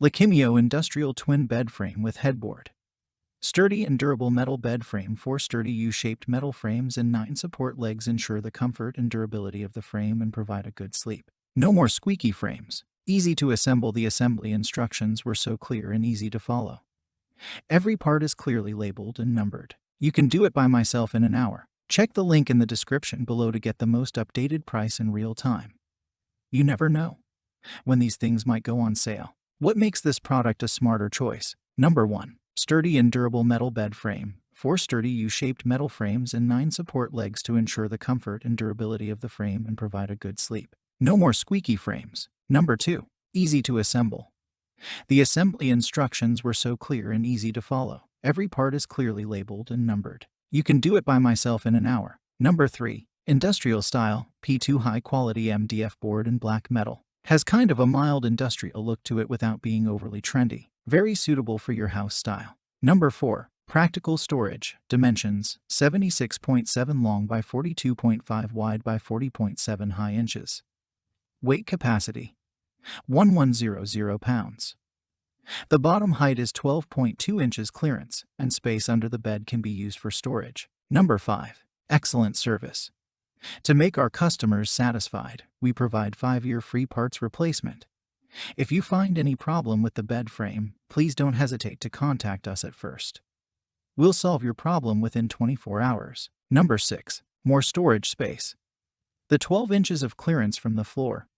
LIKIMIO Industrial Twin Bed Frame with Headboard. Sturdy and durable metal bed frame. 4 sturdy U-shaped metal frames and 9 support legs ensure the comfort and durability of the frame and provide a good sleep. No more squeaky frames. Easy to assemble. The assembly instructions were so clear and easy to follow. Every part is clearly labeled and numbered. You can do it by myself in an hour. Check the link in the description below to get the most updated price in real time. You never know when these things might go on sale. What makes this product a smarter choice? Number 1. Sturdy and durable metal bed frame. 4 sturdy U-shaped metal frames and 9 support legs to ensure the comfort and durability of the frame and provide a good sleep. No more squeaky frames. Number 2. Easy to assemble. The assembly instructions were so clear and easy to follow. Every part is clearly labeled and numbered. You can do it by myself in an hour. Number 3. Industrial style, P2 high quality MDF board in black metal. Has kind of a mild industrial look to it without being overly trendy. Very suitable for your house style. Number 4. Practical storage. Dimensions: 76.7 long by 42.5 wide by 40.7 high inches. Weight capacity: 1100 pounds. The bottom height is 12.2 inches clearance, and space under the bed can be used for storage. Number 5. Excellent service. To make our customers satisfied, we provide 5-year free parts replacement. If you find any problem with the bed frame, please don't hesitate to contact us at first. We'll solve your problem within 24 hours. Number 6. More storage space. The 12 inches of clearance from the floor,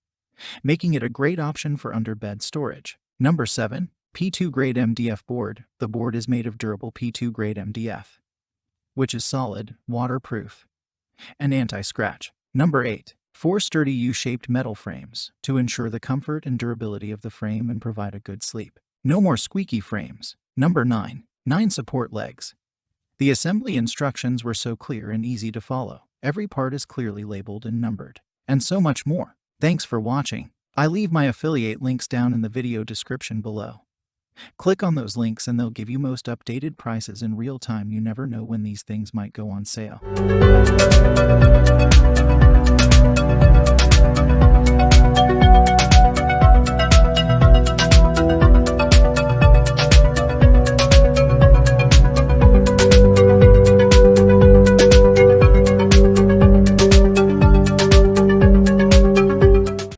making it a great option for under-bed storage. Number 7. P2 grade MDF board. The board is made of durable P2 grade MDF, which is solid, waterproof, and anti-scratch. Number 8. 4 sturdy U-shaped metal frames to ensure the comfort and durability of the frame and provide a good sleep. No more squeaky frames. Number 9. 9 support legs. The assembly instructions were so clear and easy to follow. Every part is clearly labeled and numbered. And so much more. Thanks for watching. I leave my affiliate links down in the video description below. Click on those links and they'll give you most updated prices in real time. You never know when these things might go on sale.